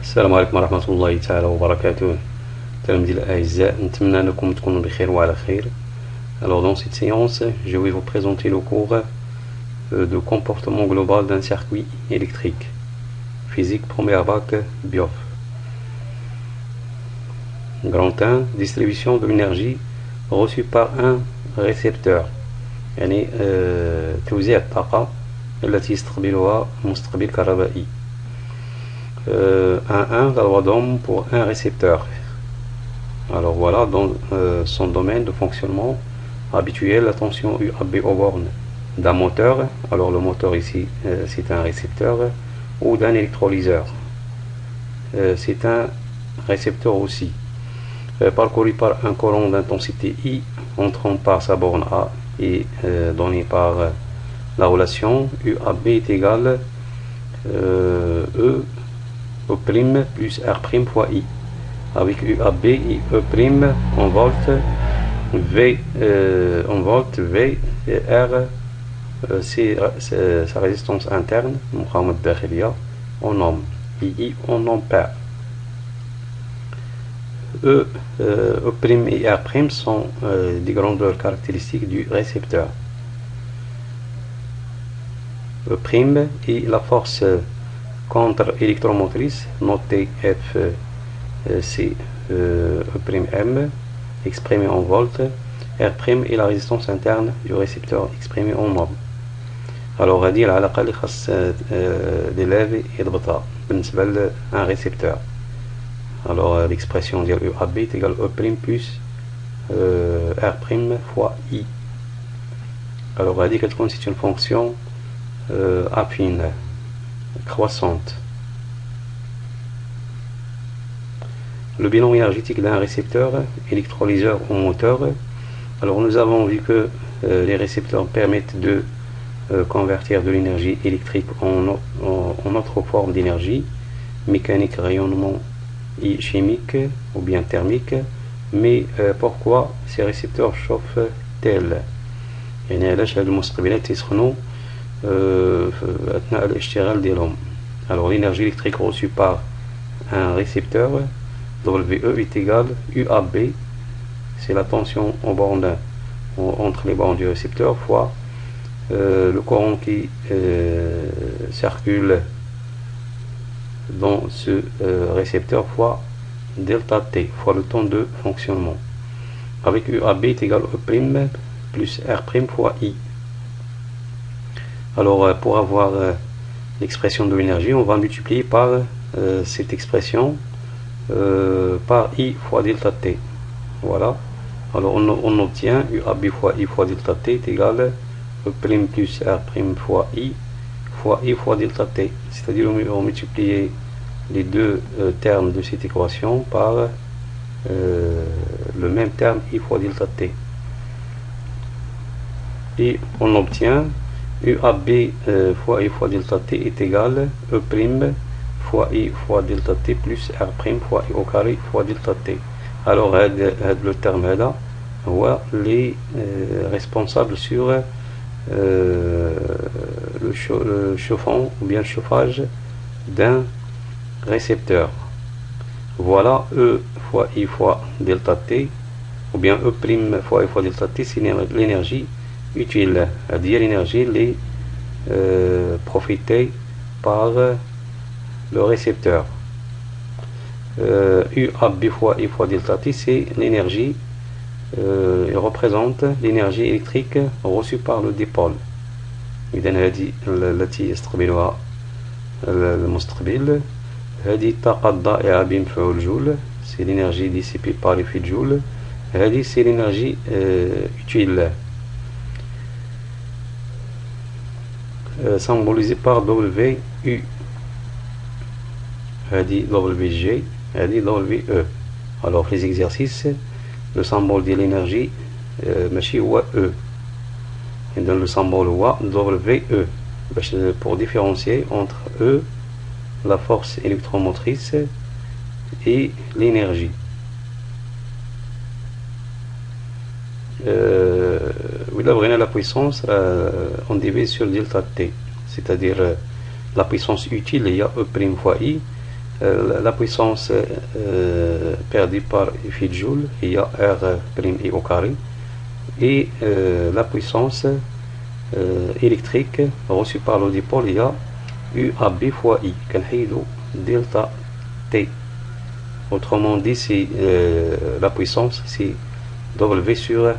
السلام عليكم ورحمة الله تعالى وبركاته. تلاميذي الأعزاء، نتمنى أنكم تكونوا بخير وعلى خير. Alors dans cette séance, je vais vous présenter le cours de comportement global d'un circuit électrique. Physique première bac BIOF. Grand 1, distribution de l'énergie reçue par un récepteur. يعني توزيع الطاقة التي يستقبلها مستقبل كهربائي. 1, la loi d'Ohm pour un récepteur. Alors voilà, dans son domaine de fonctionnement habituel, la tension UAB aux bornes d'un moteur. Alors le moteur ici, c'est un récepteur, ou d'un électrolyseur. C'est un récepteur aussi. Parcouru par un courant d'intensité I entrant par sa borne A et donné par la relation UAB est égal E plus R' fois I, avec UAB et E' en volts, V et R c'est sa résistance interne, en ohm, et I en ampère. E' et R' sont des grandeurs caractéristiques du récepteur. E' est la force contre-électromotrice, notée FC E', exprimée en volts. R' est la résistance interne du récepteur, exprimée en ohm. Alors هذه العلاقة اللي خاص l'élève يضبطها بالنسبة لun récepteur. Alors l'expression de UAB est égale E' plus R' fois I. Alors هذه كتكون c'est une fonction affine, croissante. Le bilan énergétique d'un récepteur, électrolyseur ou moteur. Alors nous avons vu que les récepteurs permettent de convertir de l'énergie électrique en autre forme d'énergie, mécanique, rayonnement et chimique ou bien thermique. Mais pourquoi ces récepteurs chauffent-elles؟ يعني علاش هاد المستقبلات يسخنوا أثناء الاشتغال ديالهم. Alors l'énergie électrique reçue par un récepteur, WE est égal UAB, c'est la tension en borne, entre les bornes du récepteur, fois le courant qui circule dans ce récepteur, fois delta T, fois le temps de fonctionnement. Avec UAB est égal E' plus R' fois I. Alors pour avoir l'expression de l'énergie, on va multiplier par cette expression par I fois delta T. Voilà. Alors on obtient UAB fois I fois delta T est égal E' plus R' fois I fois delta T. C'est-à-dire on multiplie les deux termes de cette équation par le même terme I fois delta T. Et on obtient UAB fois I fois delta T est égal E' fois I fois delta T plus R' fois I au carré fois delta T. Alors le terme là هو les responsables sur le chauffant ou bien le chauffage d'un récepteur. Voilà E fois I fois delta T ou bien E' fois I fois delta T, c'est l'énergie utile, c'est-à-dire l'énergie profitée par le récepteur. UAB fois I fois delta T, c'est l'énergie, il représente l'énergie électrique reçue par le dipôle. إذن هذه التي يستقبلها المستقبل، هذه الطاقة الضائعة بمفعول جول، c'est l'énergie dissipée par l'effet de Joule. هذه c'est l'énergie utile, symbolisée par WU. هذه WG, هذه WE. Alors les exercices, le symbole de l'énergie ماشي هو E. Et dans le symbole هو WE pour différencier entre E, la force électromotrice, et l'énergie. وإلا بغينا la puissance on divise sur delta T, c'est-à-dire la puissance utile هي E' fois I, la puissance perdue par phi joule, il y a R' I au carré, et la puissance électrique reçue par le dipôle, il y a UAB fois I, delta T. Autrement dit, c'est la puissance, c'est W sur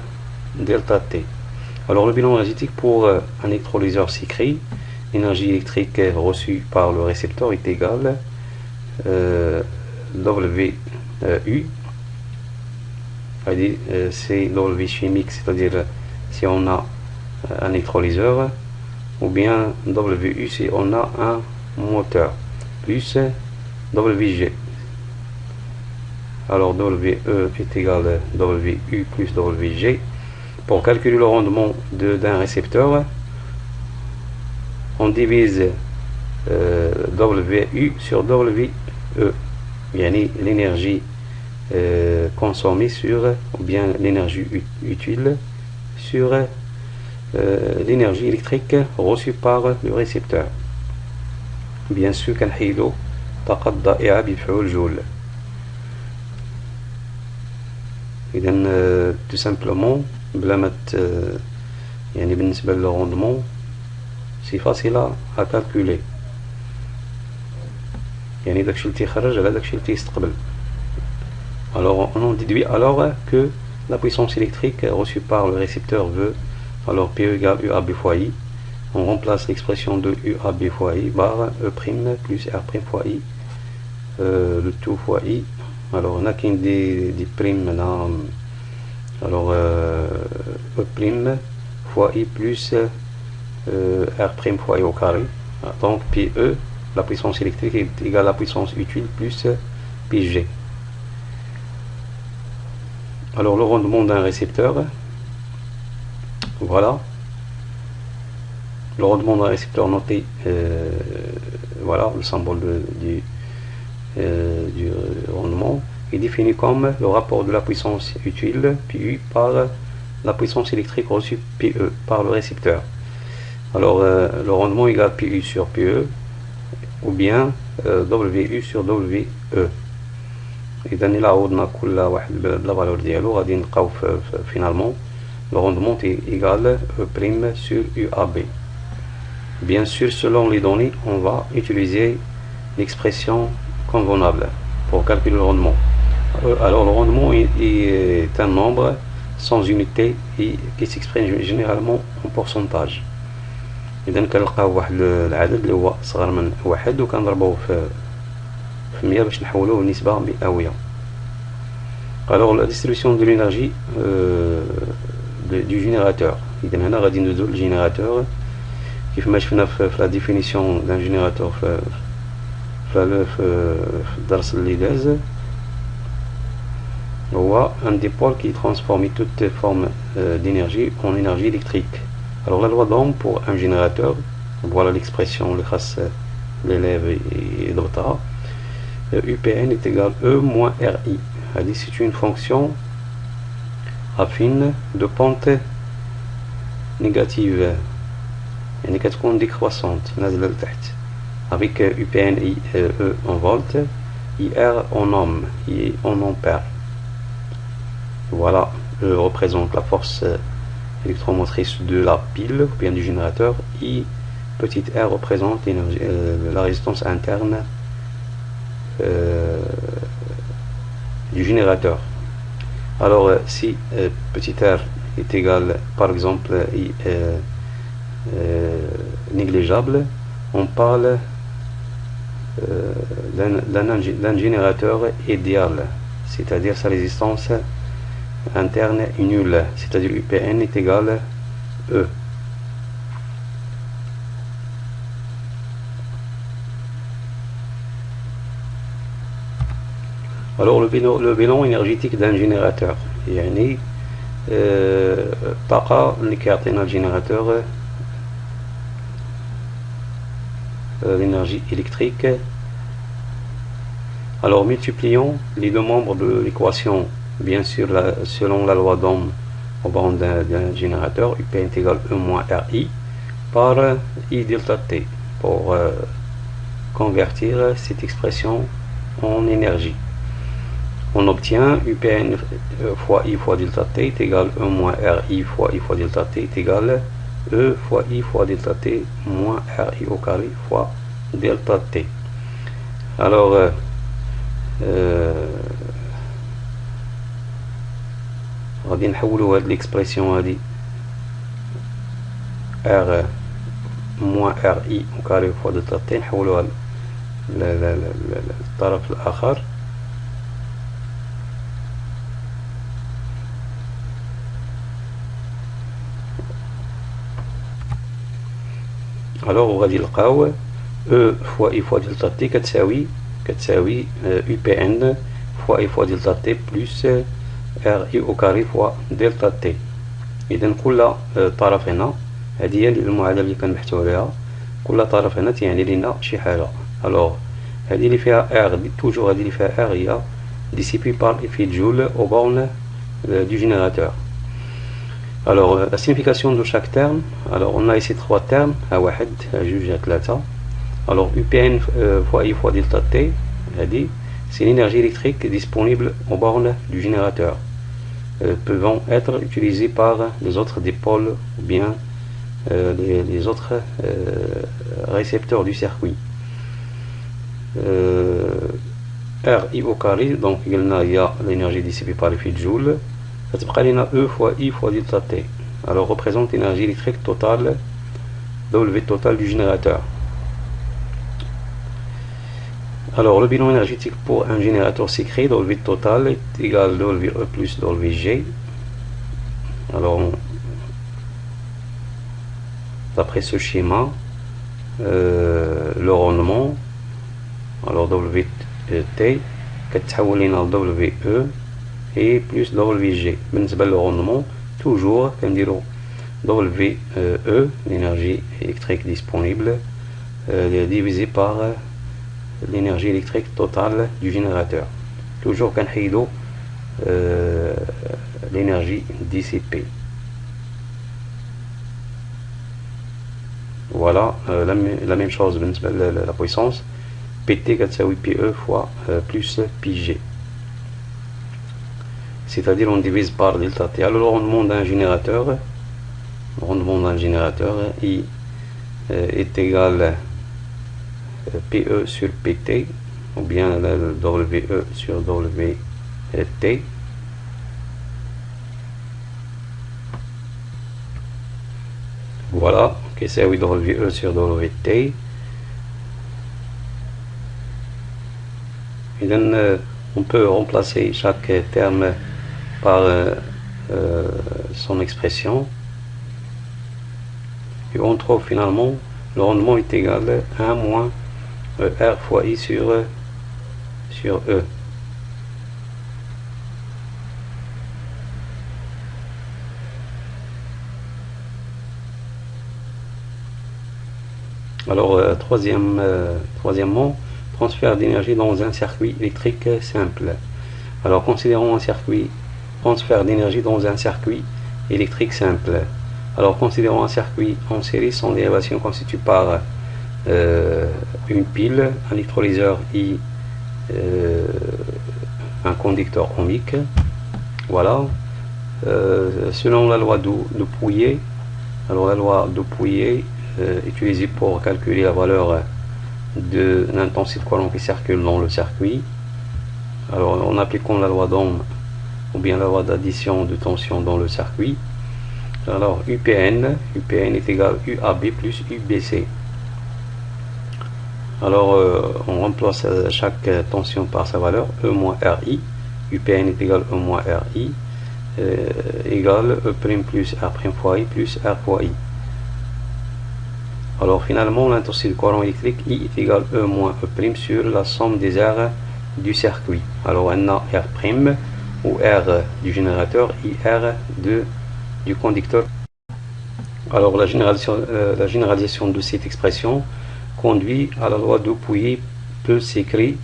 delta T. Alors le bilan énergétique pour un électrolyseur s'écrit: l'énergie électrique reçue par le récepteur est égale WU, c'est W chimique, c'est-à-dire si on a un électrolyseur, ou bien WU si on a un moteur, plus WG. Alors WE est égal à WU plus WG. Pour calculer le rendement d'un récepteur, on divise WU sur WE, l'énergie consommée sur, ou bien l'énergie utile sur l'énergie électrique reçue par le récepteur. Bien sûr, كنحيدو طاقة ضائعة بمفعول جول. إذن tout simplement بلا ما يعني بالنسبة للروندمون سي فاسيل à calculer. يعني داكشي اللي تيخرج على داكشي اللي تيستقبل. Alors on déduit alors que la puissance électrique reçue par le récepteur veut alors PE égale UAB fois I. On remplace l'expression de UAB fois I par E' plus R' fois I, le tout fois I. Alors on a des primes là. Alors E' fois I plus R' fois I au carré. Donc PE, la puissance électrique, est égale à la puissance utile plus PG. Alors le rendement d'un récepteur, voilà. Le rendement d'un récepteur noté, voilà le symbole du rendement, est défini comme le rapport de la puissance utile PU par la puissance électrique reçue PE par le récepteur. Alors le rendement égale PU sur PE ou bien WU sur WE. إذا إلا عوضنا كل واحد بلا فالور ديالو غادي نلقاو finalement le rendement est égal E' sur UAB. Bien sûr, selon les données, on va utiliser l'expression convenable pour calculer le rendement. Alors le rendement est un nombre sans unité et qui s'exprime généralement en pourcentage. إذا كنلقاو واحد العدد اللي هو صغر من واحد وكنضربوه في 100 باش نحولوه لنسبة مئوية. Alors la distribution de l'énergie du générateur. إذا هنا غادي ندوزو للجينيراتور كيف ما شفنا في la définition d'un générateur في الدرس اللي داز. هو un dipôle qui transforme toute forme d'énergie en énergie électrique. Alors la loi d'Ohm pour un générateur, voilà l'expression le khas l'élève et d'autres. UPN est égal E moins RI. C'est une fonction affine de pente négative, يعني كتكون décroissante نازلة لتحت, avec UPN E en volt, IR en ohm, I en ampère. Voilà, E représente la force électromotrice de la pile ou bien du générateur, I petite r représente la résistance interne du générateur. Alors si petit r est égal par exemple négligeable, on parle d'un générateur idéal, c'est-à-dire sa résistance interne est nulle, c'est-à-dire UPN est égal E. Alors le bilan énergétique d'un générateur, يعني الطاقة اللي كيعطينا الجينيراتور l'énergie électrique. Alors multiplions les deux membres de l'équation, bien sûr selon la loi d'Ohm au bord d'un générateur, UPN est égal E moins RI par I delta T, pour convertir cette expression en énergie. On obtient UPN fois I fois delta T est égal 1 moins RI fois I fois delta T est égal E fois I fois delta T moins RI au carré fois delta T. Alors, غادي نحولوا هاد l'expression هادي R moins RI au carré fois delta T نحولوها للطرف الآخر. alors غادي نلقاو E fois I fois delta T كتساوي UPN fois I fois delta T plus RI au carré fois delta T. إذا كل طرف هنا هذه هي المعادلة اللي كنبحثوا عليها، كل طرف هنا تيعني لنا شي حاجة. alors هذه اللي فيها R توجور هذه اللي فيها R هي dissipée par effet Joule aux bornes du générateur. Alors, la signification de chaque terme, alors on a ici trois termes, à واحد à جوج à ثلاثة. Alors UPN fois I fois delta T, c'est l'énergie électrique disponible aux bornes du générateur, pouvant être utilisées par les autres dipôles ou bien les autres récepteurs du circuit. RI au carré, donc il y a l'énergie dissipée par l'effet de Joule. فتبقى لنا E fois I fois delta T. Alors représente l'énergie électrique totale, W total du générateur. Alors le bilan énergétique pour un générateur s'écrit W total est égal à WE plus WG. Alors d'après ce schéma, le rendement, alors WT كتحول لنا WE et plus WG. بالنسبة للرondement toujours كنديرو WE l'énergie électrique disponible divisé par l'énergie électrique totale du générateur. Toujours كنحيدو l'énergie dissipée. Voilà la même chose بالنسبة la puissance PT كتساوي PE fois plus PG. C'est-à-dire on divise par delta T. Alors le rendement d'un générateur, I est égal PE sur PT, ou bien WE sur WT. Voilà, que c'est WE sur WT. Et then, on peut remplacer chaque terme par son expression et on trouve finalement le rendement est égal à 1 moins R fois I sur E. Alors troisièmement, transfert d'énergie dans un circuit électrique simple. Alors considérons un circuit, transfert d'énergie dans un circuit électrique simple. Alors considérons un circuit en série, son dérivation constituée par une pile, un électrolyseur et un conducteur ohmique. Voilà. Selon la loi de Pouillet, alors la loi de Pouillet utilisée pour calculer la valeur de l'intensité de courant qui circule dans le circuit. Alors en appliquant la loi d'Ohm ou bien la loi d'addition de tension dans le circuit, alors UPN est égal à UAB plus UBC. Alors on remplace chaque tension par sa valeur, E moins RI. UPN est égal à E moins RI égale E' plus R' fois I plus R fois I. Alors finalement l'intensité du courant électrique I est égal à E moins E' sur la somme des R du circuit. Alors on a R' ou R du générateur et R du conducteur. Alors la généralisation de cette expression conduit à la loi de Pouillet peut s'écrire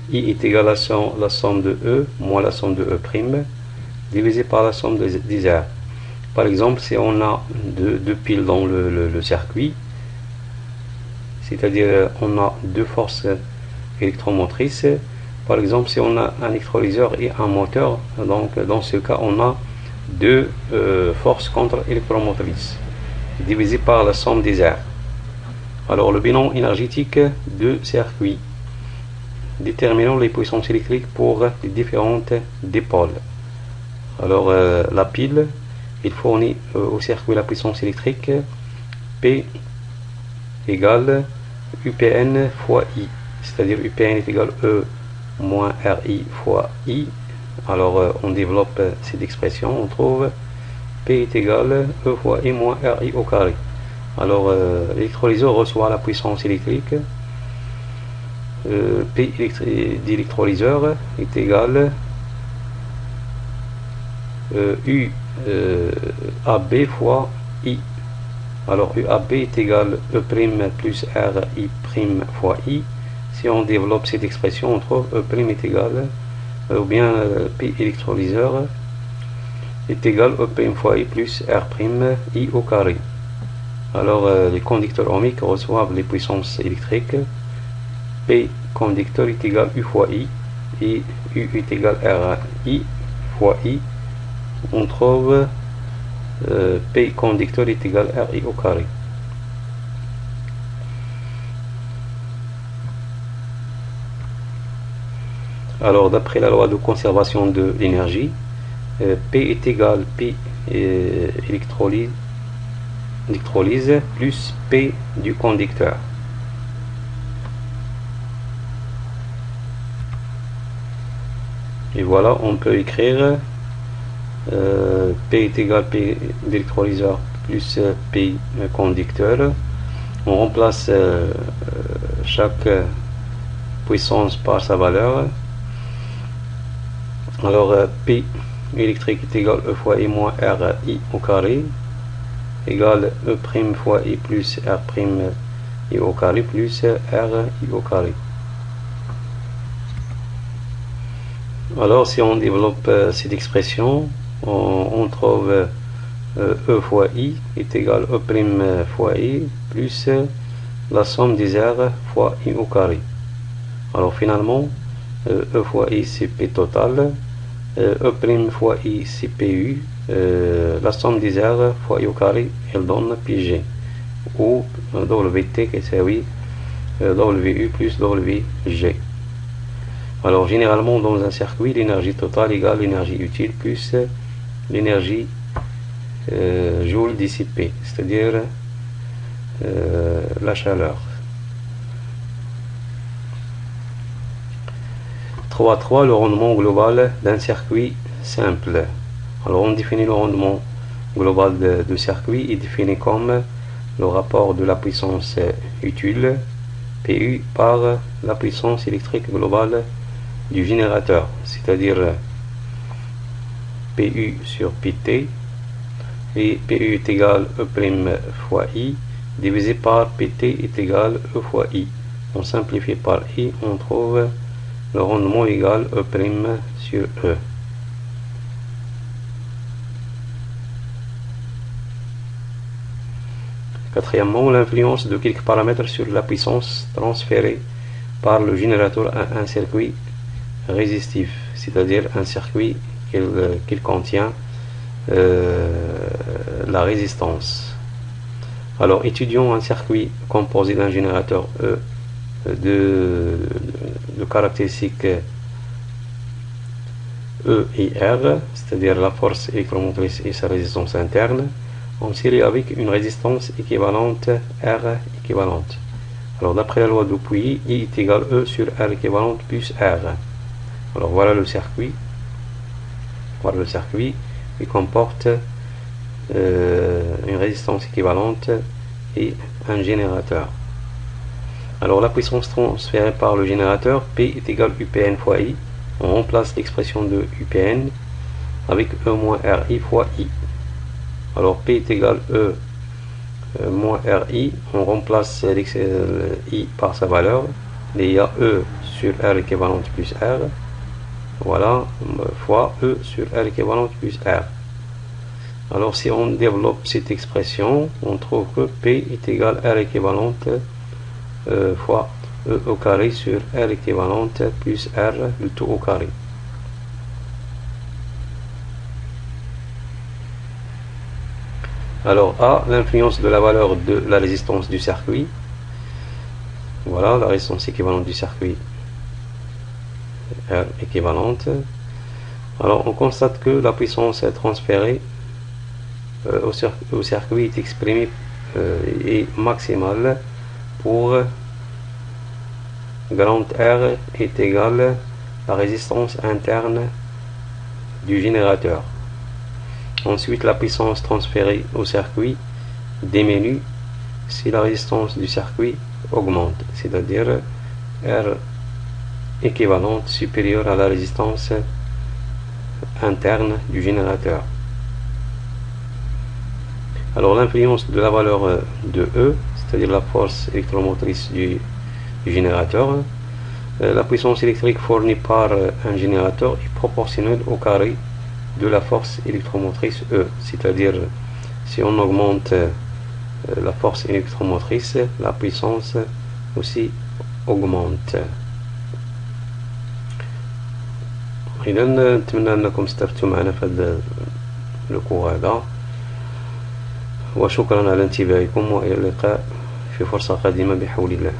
I est égal à la somme de E moins la somme de E' divisé par la somme des R. Par exemple, si on a deux piles dans le circuit, c'est-à-dire on a deux forces électromotrices. Par exemple, si on a un électrolyseur et un moteur, donc dans ce cas, on a deux forces contre-électromotrices divisées par la somme des aires. Alors, le bilan énergétique de circuit. Déterminons les puissances électriques pour les différentes dipôles. Alors, la pile, il fournit au circuit la puissance électrique P égale UPN fois I, c'est-à-dire UPN est égal E moins RI fois I. Alors, on développe cette expression, on trouve P est égal E fois I moins RI au carré. Alors, l'électrolyseur reçoit la puissance électrique. P d'électrolyseur est égal UAB fois I. Alors UAB est égal E' plus RI' fois I. Si on développe cette expression, on trouve E' est égal, ou bien P électrolyseur est égal E' fois I plus R'I au carré. Alors les conducteurs ohmiques reçoivent les puissances électriques. P conducteur est égal U fois I et U est égal RI fois I. On trouve P conducteur est égal RI au carré. Alors d'après la loi de conservation de l'énergie, P est égal P électrolyse plus P du conducteur. Et voilà, on peut écrire P est égal P d'électrolyseur plus P conducteur. On remplace chaque puissance par sa valeur. Alors P électrique est égal E fois I moins RI au carré égale E' fois I plus R'I au carré plus RI au carré. Alors si on développe cette expression, on trouve E fois I est égal E' fois I plus la somme des aires fois I au carré. Alors finalement, E fois I c'est P total, E' fois I c'est PU, la somme des aires fois I au carré, elle donne PG, ou WT qui c'est oui, WU plus WG. Alors généralement dans un circuit, l'énergie totale égale l'énergie utile plus l'énergie joule dissipée, c'est-à-dire la chaleur. 3.3 le rendement global d'un circuit simple. Alors on définit le rendement global de circuit est défini comme le rapport de la puissance utile PU par la puissance électrique globale du générateur, c'est-à-dire PU sur PT, et PU est égal E' fois I divisé par PT est égal E fois I. On simplifie par I, on trouve le rendement égal E' sur E. Quatrièmement, l'influence de quelques paramètres sur la puissance transférée par le générateur à un circuit résistif, c'est-à-dire un circuit qu'il contient la résistance. Alors étudions un circuit composé d'un générateur E de caractéristiques E et R, c'est-à-dire la force électromotrice et sa résistance interne, en série avec une résistance équivalente R équivalente. Alors d'après la loi de Pouilly, I est égal E sur R équivalente plus R. Alors voilà le circuit. Voilà le circuit qui comporte une résistance équivalente et un générateur. Alors la puissance transférée par le générateur, P est égal UPN fois I. On remplace l'expression de UPN avec E moins RI fois I. Alors P est égal E moins RI. On remplace I par sa valeur. Il y a E sur R équivalente plus R. Voilà, fois E sur R équivalente plus R. Alors si on développe cette expression, on trouve que P est égal R équivalente fois E au carré sur R équivalente plus R le tout au carré. Alors A, l'influence de la valeur de la résistance du circuit. Voilà la résistance équivalente du circuit R équivalente. Alors on constate que la puissance transférée au circuit est exprimée est maximale pour grand R est égal à la résistance interne du générateur. Ensuite, la puissance transférée au circuit diminue si la résistance du circuit augmente, c'est-à-dire R équivalente supérieure à la résistance interne du générateur. Alors l'influence de la valeur de E, c'est-à-dire la force électromotrice du générateur, la puissance électrique fournie par un générateur est proportionnelle au carré de la force électromotrice E, c'est-à-dire si on augmente la force électromotrice, la puissance aussi augmente. إذا نتمنى أنكم استفدتوا معنا في هذا الكور هذا، وشكرا على انتباهكم، وإلى اللقاء في فرصة قادمة بحول الله.